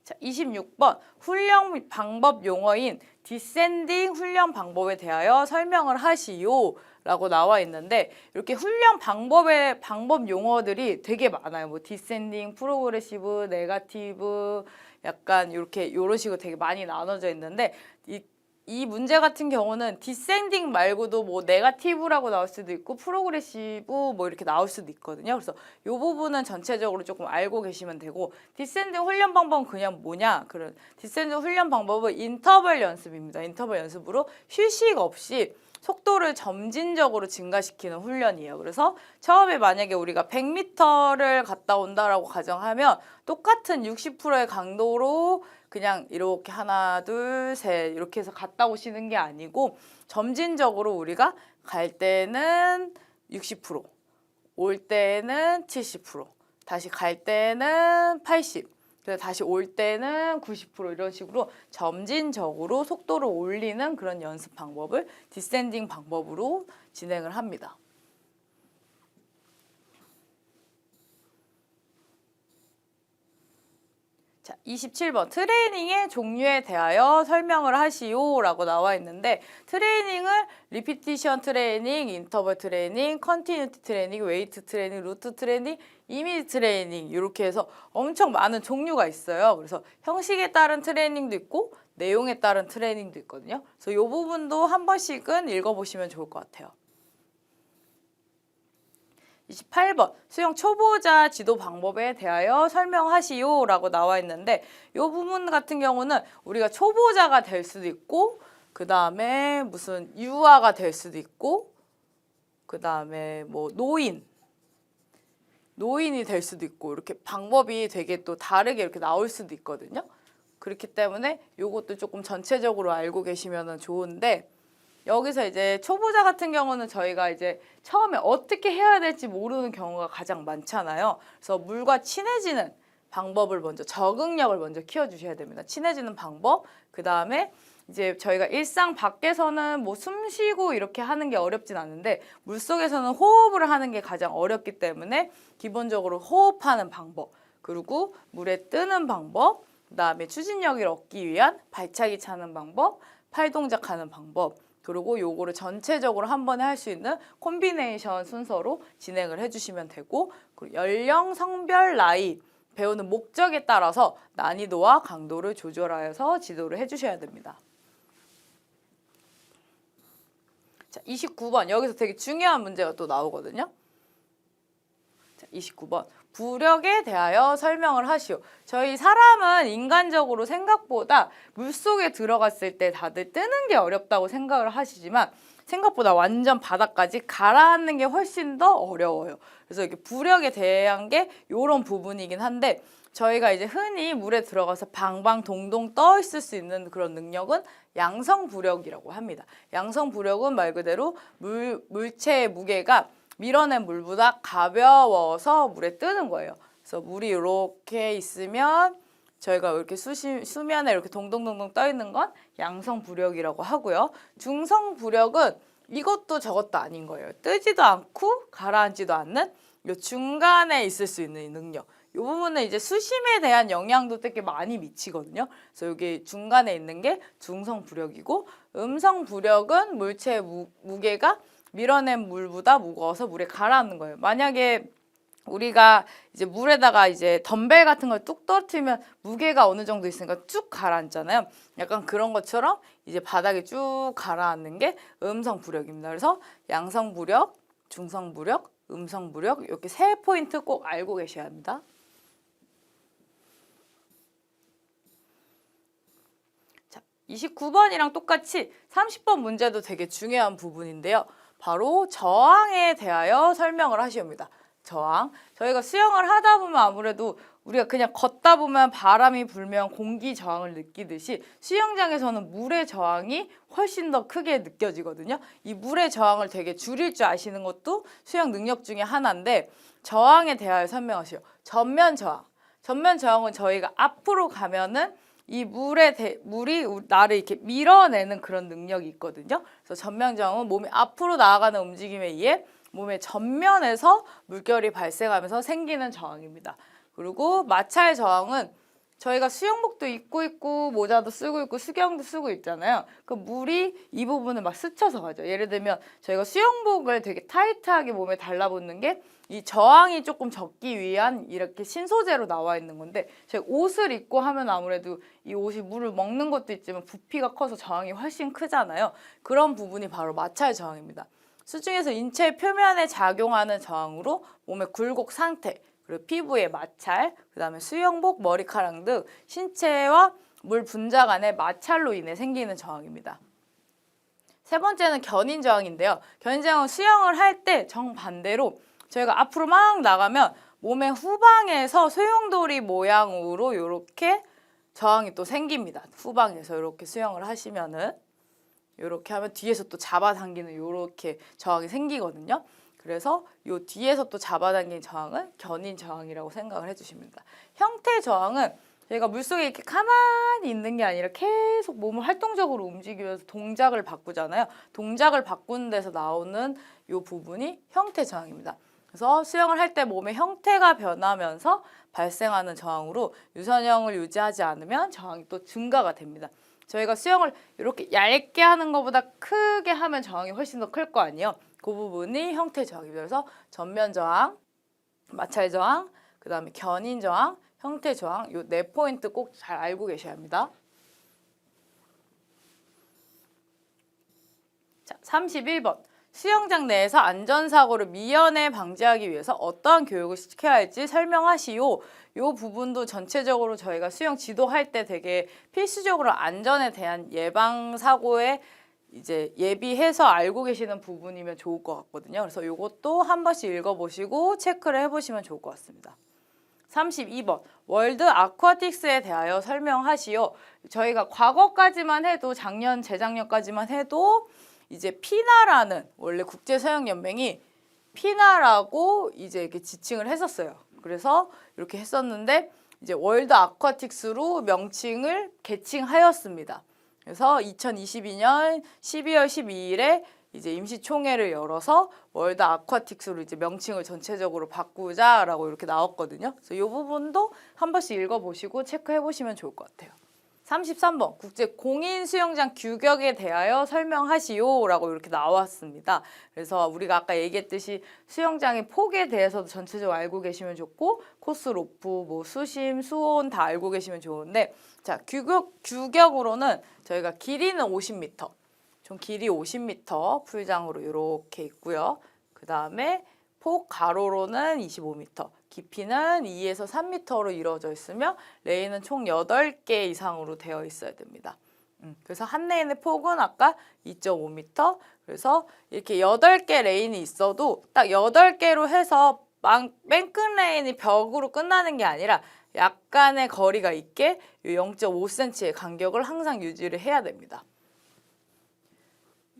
자, 26번 훈련 방법 용어인 디센딩 훈련 방법에 대하여 설명을 하시오 라고 나와 있는데 이렇게 훈련 방법 용어들이 되게 많아요. 뭐 디센딩, 프로그레시브, 네거티브 약간 이렇게 이런 식으로 되게 많이 나눠져 있는데 이 문제 같은 경우는 디센딩 말고도 뭐 네거티브라고 나올 수도 있고 프로그레시브 뭐 이렇게 나올 수도 있거든요. 그래서 이 부분은 전체적으로 조금 알고 계시면 되고 디센딩 훈련 방법은 그냥 뭐냐? 그런 디센딩 훈련 방법은 인터벌 연습입니다. 인터벌 연습으로 휴식 없이 속도를 점진적으로 증가시키는 훈련이에요. 그래서 처음에 만약에 우리가 100m를 갔다 온다라고 가정하면 똑같은 60%의 강도로 그냥 이렇게 하나, 둘, 셋 이렇게 해서 갔다 오시는 게 아니고 점진적으로 우리가 갈 때는 60%, 올 때는 70%, 다시 갈 때는 80, 그래서 다시 올 때는 90% 이런 식으로 점진적으로 속도를 올리는 그런 연습 방법을 디센딩 방법으로 진행을 합니다. 자, 27번 트레이닝의 종류에 대하여 설명을 하시오 라고 나와 있는데 트레이닝을 리피티션 트레이닝, 인터벌 트레이닝, 컨티뉴티 트레이닝, 웨이트 트레이닝, 루트 트레이닝, 이미지 트레이닝 이렇게 해서 엄청 많은 종류가 있어요. 그래서 형식에 따른 트레이닝도 있고 내용에 따른 트레이닝도 있거든요. 그래서 이 부분도 한 번씩은 읽어보시면 좋을 것 같아요. 28번 수영 초보자 지도 방법에 대하여 설명하시오 라고 나와 있는데 이 부분 같은 경우는 우리가 초보자가 될 수도 있고 그 다음에 무슨 유아가 될 수도 있고 그 다음에 뭐 노인이 될 수도 있고 이렇게 방법이 되게 또 다르게 이렇게 나올 수도 있거든요. 그렇기 때문에 이것도 조금 전체적으로 알고 계시면 좋은데 여기서 이제 초보자 같은 경우는 저희가 이제 처음에 어떻게 해야 될지 모르는 경우가 가장 많잖아요. 그래서 물과 친해지는 방법을 먼저 적응력을 먼저 키워주셔야 됩니다. 친해지는 방법, 그 다음에 이제 저희가 일상 밖에서는 뭐 숨 쉬고 이렇게 하는 게 어렵진 않은데 물속에서는 호흡을 하는 게 가장 어렵기 때문에 기본적으로 호흡하는 방법, 그리고 물에 뜨는 방법, 그 다음에 추진력을 얻기 위한 발차기 차는 방법, 팔 동작하는 방법, 그리고 요거를 전체적으로 한 번에 할 수 있는 콤비네이션 순서로 진행을 해주시면 되고 그리고 연령, 성별, 나이, 배우는 목적에 따라서 난이도와 강도를 조절하여서 지도를 해주셔야 됩니다. 자, 29번 여기서 되게 중요한 문제가 또 나오거든요. 자, 29번 부력에 대하여 설명을 하시오. 저희 사람은 인간적으로 생각보다 물속에 들어갔을 때 다들 뜨는 게 어렵다고 생각을 하시지만 생각보다 완전 바닥까지 가라앉는 게 훨씬 더 어려워요. 그래서 이렇게 부력에 대한 게 이런 부분이긴 한데 저희가 이제 흔히 물에 들어가서 방방 동동 떠 있을 수 있는 그런 능력은 양성 부력이라고 합니다. 양성 부력은 말 그대로 물체의 무게가 밀어낸 물보다 가벼워서 물에 뜨는 거예요. 그래서 물이 이렇게 있으면 저희가 이렇게 수면에 이렇게 동동동동 떠 있는 건 양성 부력이라고 하고요. 중성 부력은 이것도 저것도 아닌 거예요. 뜨지도 않고 가라앉지도 않는 이 중간에 있을 수 있는 능력. 이 부분은 이제 수심에 대한 영향도 되게 많이 미치거든요. 그래서 여기 중간에 있는 게 중성 부력이고 음성 부력은 물체의 무게가 밀어낸 물보다 무거워서 물에 가라앉는 거예요. 만약에 우리가 이제 물에다가 이제 덤벨 같은 걸 뚝 떨어뜨리면 무게가 어느 정도 있으니까 쭉 가라앉잖아요. 약간 그런 것처럼 이제 바닥에 쭉 가라앉는 게 음성 부력입니다. 그래서 양성 부력, 중성 부력, 음성 부력 이렇게 세 포인트 꼭 알고 계셔야 합니다. 자, 29번이랑 똑같이 30번 문제도 되게 중요한 부분인데요. 바로 저항에 대하여 설명을 하시옵니다. 저항. 저희가 수영을 하다 보면 아무래도 우리가 그냥 걷다 보면 바람이 불면 공기 저항을 느끼듯이 수영장에서는 물의 저항이 훨씬 더 크게 느껴지거든요. 이 물의 저항을 되게 줄일 줄 아시는 것도 수영 능력 중에 하나인데 저항에 대하여 설명하시오. 전면 저항. 전면 저항은 저희가 앞으로 가면은 이 물이 나를 이렇게 밀어내는 그런 능력이 있거든요. 그래서 전면 저항은 몸이 앞으로 나아가는 움직임에 의해 몸의 전면에서 물결이 발생하면서 생기는 저항입니다. 그리고 마찰 저항은 저희가 수영복도 입고 있고 모자도 쓰고 있고 수경도 쓰고 있잖아요. 그 물이 이 부분을 막 스쳐서 가죠. 예를 들면 저희가 수영복을 되게 타이트하게 몸에 달라붙는 게 이 저항이 조금 적기 위한 이렇게 신소재로 나와 있는 건데 저희 옷을 입고 하면 아무래도 이 옷이 물을 먹는 것도 있지만 부피가 커서 저항이 훨씬 크잖아요. 그런 부분이 바로 마찰 저항입니다. 수중에서 인체 표면에 작용하는 저항으로 몸의 굴곡 상태, 그리고 피부의 마찰, 그 다음에 수영복, 머리카락 등 신체와 물 분자 간의 마찰로 인해 생기는 저항입니다. 세 번째는 견인 저항인데요. 견인 저항은 수영을 할 때 정반대로 저희가 앞으로 막 나가면 몸의 후방에서 소용돌이 모양으로 이렇게 저항이 또 생깁니다. 후방에서 이렇게 수영을 하시면은 이렇게 하면 뒤에서 또 잡아당기는 이렇게 저항이 생기거든요. 그래서 이 뒤에서 또 잡아당긴 저항은 견인 저항이라고 생각을 해주십니다. 형태 저항은 저희가 물속에 이렇게 가만히 있는 게 아니라 계속 몸을 활동적으로 움직이면서 동작을 바꾸잖아요. 동작을 바꾸는 데서 나오는 이 부분이 형태 저항입니다. 그래서 수영을 할 때 몸의 형태가 변하면서 발생하는 저항으로 유선형을 유지하지 않으면 저항이 또 증가가 됩니다. 저희가 수영을 이렇게 얇게 하는 것보다 크게 하면 저항이 훨씬 더 클 거 아니에요. 그 부분이 형태 저항입니다. 그래서 전면 저항, 마찰 저항, 그 다음에 견인 저항, 형태 저항, 요 네 포인트 꼭 잘 알고 계셔야 합니다. 자, 31번. 수영장 내에서 안전사고를 미연에 방지하기 위해서 어떠한 교육을 시켜야 할지 설명하시오. 요 부분도 전체적으로 저희가 수영 지도할 때 되게 필수적으로 안전에 대한 예방 사고에 이제 예비해서 알고 계시는 부분이면 좋을 것 같거든요. 그래서 요것도 한 번씩 읽어보시고 체크를 해보시면 좋을 것 같습니다. 32번. 월드 아쿠아틱스에 대하여 설명하시오. 저희가 과거까지만 해도 작년, 재작년까지만 해도 이제 피나라는 원래 국제서영연맹이 피나라고 이제 이렇게 지칭을 했었어요. 그래서 이렇게 했었는데 이제 월드 아쿠아틱스로 명칭을 개칭하였습니다. 그래서 2022년 12월 12일에 이제 임시총회를 열어서 월드 아쿠아틱스로 이제 명칭을 전체적으로 바꾸자라고 이렇게 나왔거든요. 그래서 이 부분도 한 번씩 읽어보시고 체크해 보시면 좋을 것 같아요. 33번 국제 공인 수영장 규격에 대하여 설명하시오 라고 이렇게 나왔습니다. 그래서 우리가 아까 얘기했듯이 수영장의 폭에 대해서도 전체적으로 알고 계시면 좋고 코스 로프, 뭐 수심, 수온 다 알고 계시면 좋은데 자 규격으로는 저희가 길이는 50m, 총 길이 50m 풀장으로 이렇게 있고요. 그 다음에 폭 가로로는 25m, 깊이는 2에서 3m로 이루어져 있으며 레인은 총 8개 이상으로 되어 있어야 됩니다. 그래서 한 레인의 폭은 아까 2.5m, 그래서 이렇게 8개 레인이 있어도 딱 8개로 해서 맨 끝 레인이 벽으로 끝나는 게 아니라 약간의 거리가 있게 0.5cm의 간격을 항상 유지를 해야 됩니다.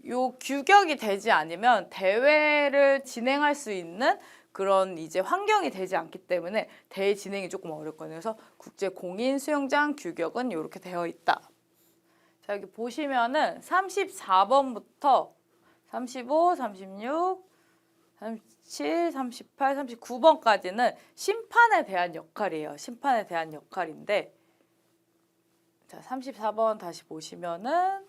요 규격이 되지 않으면 대회를 진행할 수 있는 그런 이제 환경이 되지 않기 때문에 대회 진행이 조금 어렵거든요. 그래서 국제 공인 수영장 규격은 이렇게 되어 있다. 자, 여기 보시면은 34번부터 35, 36, 37, 38, 39번까지는 심판에 대한 역할이에요. 심판에 대한 역할인데 자, 34번 다시 보시면은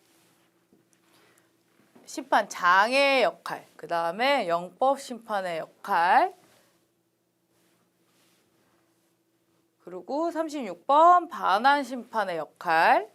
심판장의 역할, 그 다음에 영법 심판의 역할, 그리고 36번 반환 심판의 역할,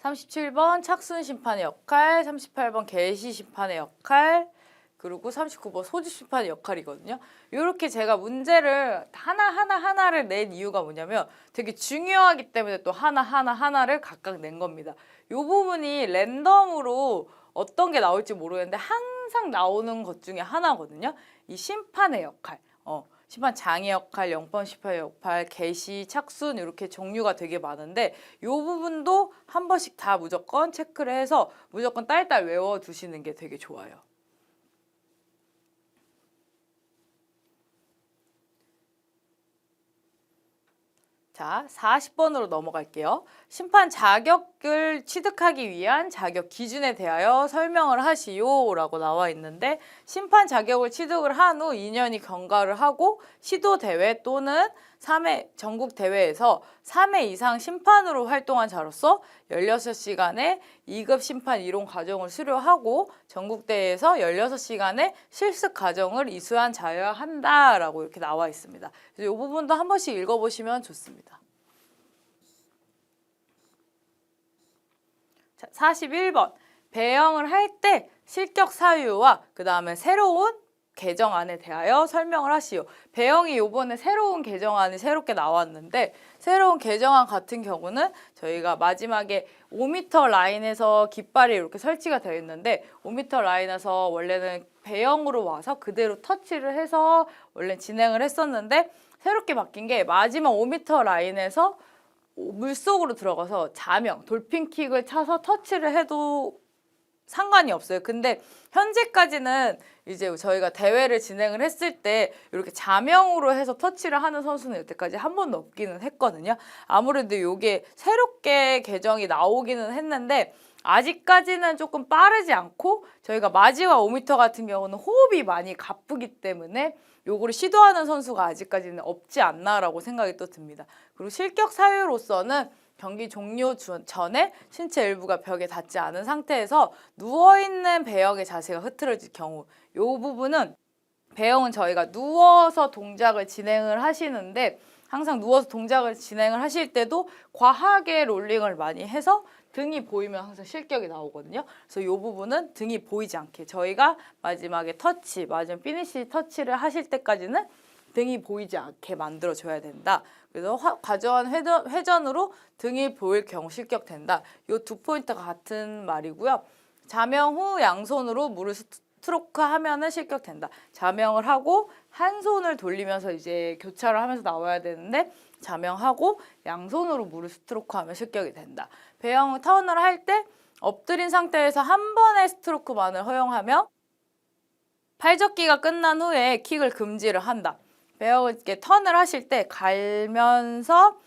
37번 착순 심판의 역할, 38번 개시 심판의 역할, 그리고 39번 소집 심판의 역할이거든요. 이렇게 제가 문제를 하나를 낸 이유가 뭐냐면 되게 중요하기 때문에 또 하나를 각각 낸 겁니다. 이 부분이 랜덤으로 어떤 게 나올지 모르겠는데 항상 나오는 것 중에 하나거든요. 이 심판의 역할, 심판장의 역할, 영법 심판의 역할, 개시, 착순 이렇게 종류가 되게 많은데 이 부분도 한 번씩 다 무조건 체크를 해서 무조건 딸딸 외워두시는 게 되게 좋아요. 자, 40번으로 넘어갈게요. 심판 자격을 취득하기 위한 자격 기준에 대하여 설명을 하시오 라고 나와 있는데 심판 자격을 취득을 한 후 2년이 경과를 하고 시도대회 또는 3회 전국 대회에서 3회 이상 심판으로 활동한 자로서 16시간의 2급 심판 이론 과정을 수료하고 전국대회에서 16시간의 실습 과정을 이수한 자여야 한다라고 이렇게 나와 있습니다. 그래서 이 부분도 한 번씩 읽어보시면 좋습니다. 자, 41번. 배영을 할 때 실격 사유와 그 다음에 새로운 개정안에 대하여 설명을 하시오. 배영이 요번에 새로운 개정안이 새롭게 나왔는데 새로운 개정안 같은 경우는 저희가 마지막에 5m 라인에서 깃발이 이렇게 설치가 되어 있는데 5m 라인에서 원래는 배영으로 와서 그대로 터치를 해서 원래 진행을 했었는데 새롭게 바뀐 게 마지막 5m 라인에서 물속으로 들어가서 자명, 돌핀킥을 차서 터치를 해도 상관이 없어요. 근데 현재까지는 이제 저희가 대회를 진행을 했을 때 이렇게 자명으로 해서 터치를 하는 선수는 여태까지 한 번도 없기는 했거든요. 아무래도 이게 새롭게 개정이 나오기는 했는데 아직까지는 조금 빠르지 않고 저희가 마지와 5m 같은 경우는 호흡이 많이 가쁘기 때문에 요거를 시도하는 선수가 아직까지는 없지 않나라고 생각이 또 듭니다. 그리고 실격 사유로서는 경기 종료 전에 신체 일부가 벽에 닿지 않은 상태에서 누워있는 배영의 자세가 흐트러질 경우 이 부분은 배영은 저희가 누워서 동작을 진행을 하시는데 항상 누워서 동작을 진행을 하실 때도 과하게 롤링을 많이 해서 등이 보이면 항상 실격이 나오거든요. 그래서 이 부분은 등이 보이지 않게 저희가 마지막에 터치, 마지막 피니시 터치를 하실 때까지는 등이 보이지 않게 만들어줘야 된다. 그래서 과도한 회전으로 등이 보일 경우 실격된다. 이 두 포인트가 같은 말이고요. 자명 후 양손으로 물을 스트로크 하면은 실격된다. 자명을 하고 한 손을 돌리면서 이제 교차를 하면서 나와야 되는데 자명하고 양손으로 물을 스트로크 하면 실격이 된다. 배영 턴을 할 때 엎드린 상태에서 한 번의 스트로크만을 허용하며 팔접기가 끝난 후에 킥을 금지를 한다. 배영을 이렇게 턴을 하실 때 갈면서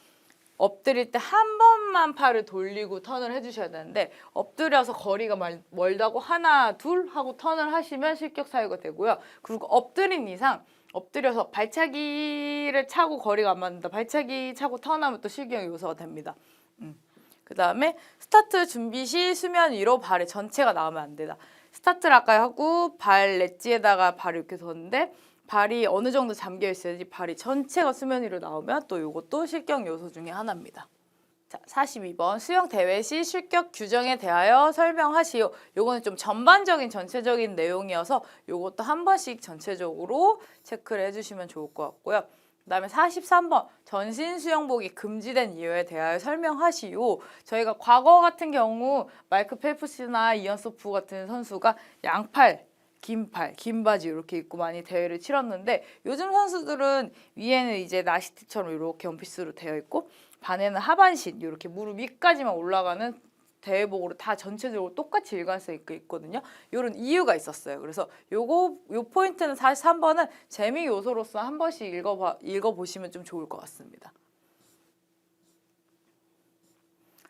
엎드릴 때 한 번만 팔을 돌리고 턴을 해주셔야 되는데 엎드려서 거리가 멀다고 하나 둘 하고 턴을 하시면 실격 사유가 되고요. 그리고 엎드린 이상 엎드려서 발차기를 차고 거리가 안 맞는다. 발차기 차고 턴하면 또 실격 요소가 됩니다. 그 다음에 스타트 준비 시 수면 위로 발의 전체가 나오면 안 된다. 스타트를 아까 하고 발 렛지에다가 발을 이렇게 뒀는데 발이 어느 정도 잠겨 있어야지 발이 전체가 수면 위로 나오면 또 이것도 실격 요소 중에 하나입니다. 자, 42번 수영 대회 시 실격 규정에 대하여 설명하시오. 요거는 좀 전반적인 전체적인 내용이어서 요것도 한 번씩 전체적으로 체크를 해주시면 좋을 것 같고요. 그 다음에 43번 전신 수영복이 금지된 이유에 대하여 설명하시오. 저희가 과거 같은 경우 마이크 펠프스나 이언 소프 같은 선수가 양팔, 긴 팔, 긴 바지 이렇게 입고 많이 대회를 치렀는데 요즘 선수들은 위에는 이제 나시티처럼 이렇게 원피스로 되어 있고 반에는 하반신 이렇게 무릎 위까지만 올라가는 대회복으로 다 전체적으로 똑같이 일관성 있게 있거든요. 이런 이유가 있었어요. 그래서 요 포인트는 43번은 재미 요소로서 한 번씩 읽어보시면 좀 좋을 것 같습니다.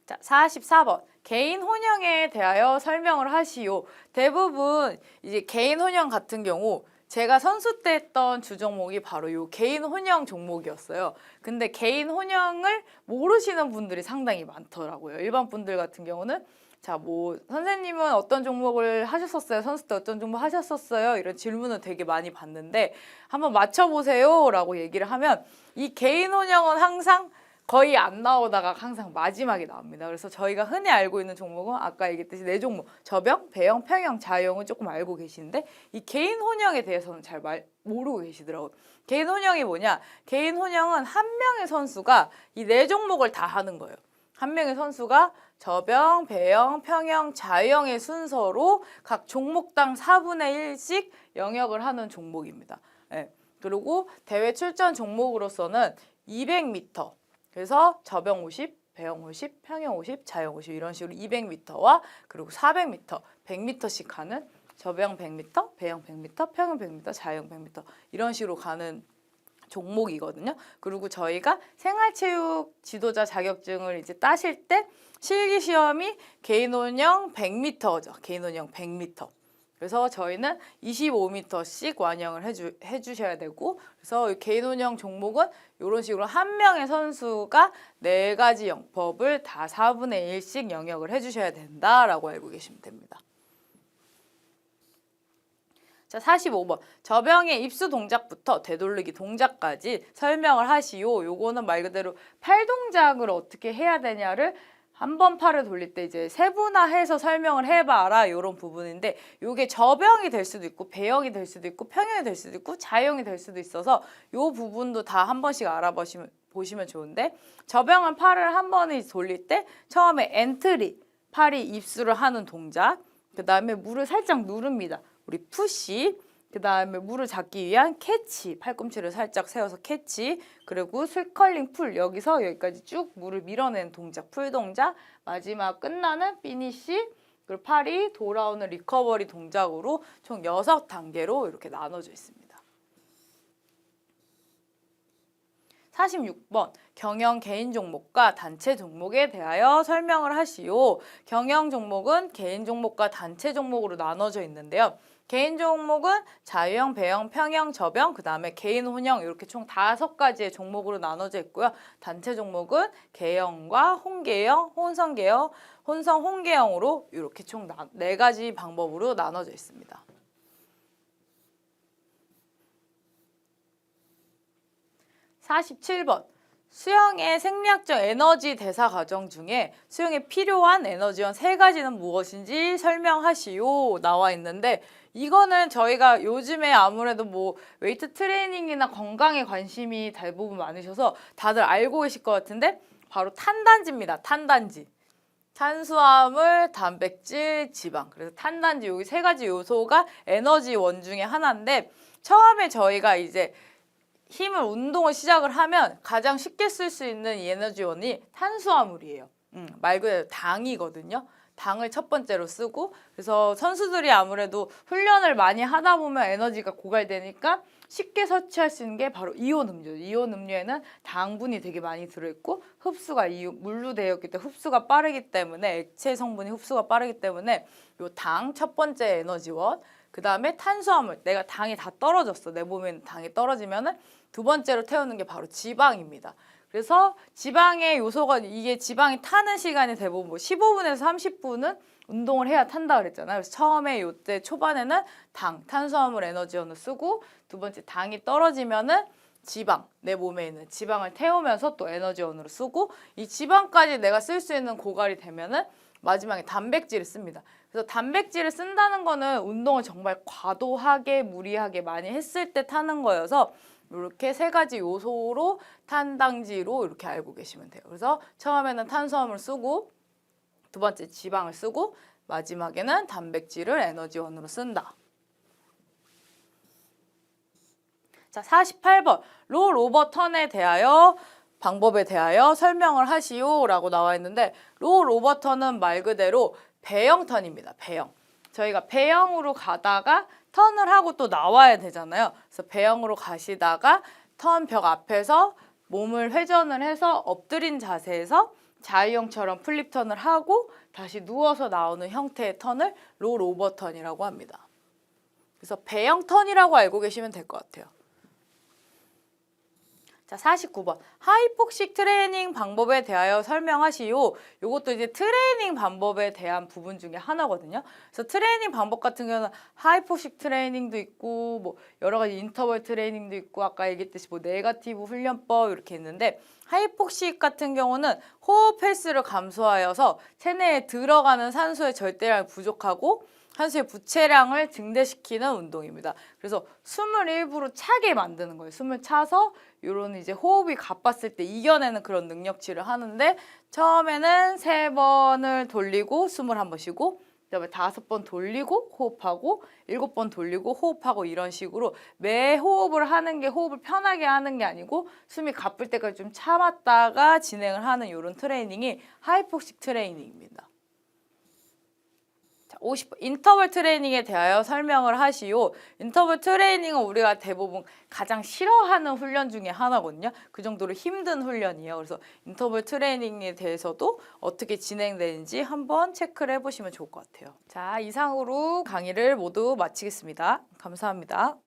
자, 44번. 개인 혼영에 대하여 설명을 하시오. 대부분 이제 개인 혼영 같은 경우 제가 선수 때 했던 주종목이 바로 이 개인 혼영 종목이었어요. 근데 개인 혼영을 모르시는 분들이 상당히 많더라고요. 일반 분들 같은 경우는 자, 뭐 선생님은 어떤 종목을 하셨었어요? 선수 때 어떤 종목 하셨었어요? 이런 질문을 되게 많이 받는데 한번 맞춰보세요 라고 얘기를 하면 이 개인 혼영은 항상 거의 안 나오다가 항상 마지막에 나옵니다. 그래서 저희가 흔히 알고 있는 종목은 아까 얘기했듯이 네 종목 저병, 배영, 평영, 자영은 조금 알고 계시는데 이 개인 혼영에 대해서는 잘 모르고 계시더라고요. 개인 혼영이 뭐냐? 개인 혼영은 한 명의 선수가 이 네 종목을 다 하는 거예요. 한 명의 선수가 저병, 배영, 평영, 자영의 순서로 각 종목당 4분의 1씩 영역을 하는 종목입니다. 네. 그리고 대회 출전 종목으로서는 200m 그래서 저병 50, 배영 50, 평영 50, 자영 50 이런 식으로 200m와 그리고 400m, 100m씩 가는 저병 100m, 배영 100m, 평영 100m, 자영 100m 이런 식으로 가는 종목이거든요. 그리고 저희가 생활체육 지도자 자격증을 이제 따실 때 실기 시험이 개인혼영 100m죠. 개인혼영 100m. 그래서 저희는 25m씩 완영을 해주셔야 되고 그래서 개인혼영 종목은 이런 식으로 한 명의 선수가 4가지 영법을 다 4분의 1씩 영역을 해주셔야 된다라고 알고 계시면 됩니다. 자, 45번. 저병의 입수 동작부터 되돌리기 동작까지 설명을 하시오. 요거는 말 그대로 팔 동작을 어떻게 해야 되냐를 한 번 팔을 돌릴 때 이제 세분화해서 설명을 해봐라 이런 부분인데 이게 저병이 될 수도 있고 배영이 될 수도 있고 평영이 될 수도 있고 자영이 될 수도 있어서 이 부분도 다 한 번씩 보시면 좋은데 저병은 팔을 한 번에 돌릴 때 처음에 엔트리 팔이 입수를 하는 동작 그 다음에 물을 살짝 누릅니다. 우리 푸시 그 다음에 물을 잡기 위한 캐치, 팔꿈치를 살짝 세워서 캐치, 그리고 스컬링 풀, 여기서 여기까지 쭉 물을 밀어내는 동작, 풀 동작, 마지막 끝나는 피니시, 그리고 8이 돌아오는 리커버리 동작으로 총 6단계로 이렇게 나눠져 있습니다. 46번 경영 개인 종목과 단체 종목에 대하여 설명을 하시오. 경영 종목은 개인 종목과 단체 종목으로 나눠져 있는데요. 개인 종목은 자유형, 배형, 평형, 저병, 그 다음에 개인 혼형 이렇게 총 5가지의 종목으로 나눠져 있고요. 단체 종목은 개형과 혼개형, 혼성개형, 혼성 혼개형으로 이렇게 총 4가지 방법으로 나눠져 있습니다. 47번 수영의 생리학적 에너지 대사 과정 중에 수영에 필요한 에너지원 3가지는 무엇인지 설명하시오 나와 있는데, 이거는 저희가 요즘에 아무래도 뭐 웨이트 트레이닝이나 건강에 관심이 대부분 많으셔서 다들 알고 계실 것 같은데, 바로 탄단지입니다. 탄단지. 탄수화물, 단백질, 지방. 그래서 탄단지 여기 3가지 요소가 에너지원 중에 하나인데, 처음에 저희가 이제 운동을 시작을 하면 가장 쉽게 쓸 수 있는 이 에너지원이 탄수화물이에요. 말 그대로 당이거든요. 당을 첫 번째로 쓰고, 그래서 선수들이 아무래도 훈련을 많이 하다 보면 에너지가 고갈되니까 쉽게 섭취할 수 있는 게 바로 이온 음료. 이온 음료에는 당분이 되게 많이 들어있고 흡수가 물로 되어 있기 때문에 흡수가 빠르기 때문에, 액체 성분이 흡수가 빠르기 때문에 요 당 첫 번째 에너지원, 그 다음에 탄수화물, 내가 당이 다 떨어졌어. 내 몸에 당이 떨어지면은 두 번째로 태우는 게 바로 지방입니다. 그래서 지방의 요소가, 이게 지방이 타는 시간이 대부분 뭐 15분에서 30분은 운동을 해야 탄다 그랬잖아요. 그래서 처음에 요때 초반에는 탄수화물 에너지원을 쓰고, 두 번째 당이 떨어지면은 지방, 내 몸에 있는 지방을 태우면서 또 에너지원으로 쓰고, 이 지방까지 내가 쓸 수 있는 고갈이 되면은 마지막에 단백질을 씁니다. 그래서 단백질을 쓴다는 거는 운동을 정말 과도하게 무리하게 많이 했을 때 타는 거여서 이렇게 3가지 요소로 탄당지로 이렇게 알고 계시면 돼요. 그래서 처음에는 탄수화물 쓰고, 두 번째 지방을 쓰고, 마지막에는 단백질을 에너지원으로 쓴다. 자, 48번 롤 오버 턴에 대하여 방법에 대하여 설명을 하시오 라고 나와 있는데, 롤 오버 턴은 말 그대로 배영 턴입니다. 배영. 저희가 배영으로 가다가 턴을 하고 또 나와야 되잖아요. 그래서 배영으로 가시다가 턴 벽 앞에서 몸을 회전을 해서 엎드린 자세에서 자유형처럼 플립 턴을 하고 다시 누워서 나오는 형태의 턴을 롤 오버 턴이라고 합니다. 그래서 배영 턴이라고 알고 계시면 될 것 같아요. 자, 49번 하이폭식 트레이닝 방법에 대하여 설명하시오. 이것도 이제 트레이닝 방법에 대한 부분 중에 하나거든요. 그래서 트레이닝 방법 같은 경우는 하이폭식 트레이닝도 있고 뭐 여러 가지 인터벌 트레이닝도 있고, 아까 얘기했듯이 뭐 네거티브 훈련법 이렇게 있는데, 하이폭식 같은 경우는 호흡 횟수를 감소하여서 체내에 들어가는 산소의 절대량이 부족하고 산소의 부채량을 증대시키는 운동입니다. 그래서 숨을 일부러 차게 만드는 거예요. 숨을 차서 이런 이제 호흡이 가빴을 때 이겨내는 그런 능력치를 하는데, 처음에는 3번을 돌리고 숨을 한 번 쉬고, 그다음에 5번 돌리고 호흡하고, 7번 돌리고 호흡하고, 이런 식으로 매 호흡을 하는 게 호흡을 편하게 하는 게 아니고 숨이 가쁠 때까지 좀 참았다가 진행을 하는 이런 트레이닝이 하이폭식 트레이닝입니다. 50번 인터벌 트레이닝에 대하여 설명을 하시오. 인터벌 트레이닝은 우리가 대부분 가장 싫어하는 훈련 중에 하나거든요. 그 정도로 힘든 훈련이에요. 그래서 인터벌 트레이닝에 대해서도 어떻게 진행되는지 한번 체크를 해보시면 좋을 것 같아요. 자, 이상으로 강의를 모두 마치겠습니다. 감사합니다.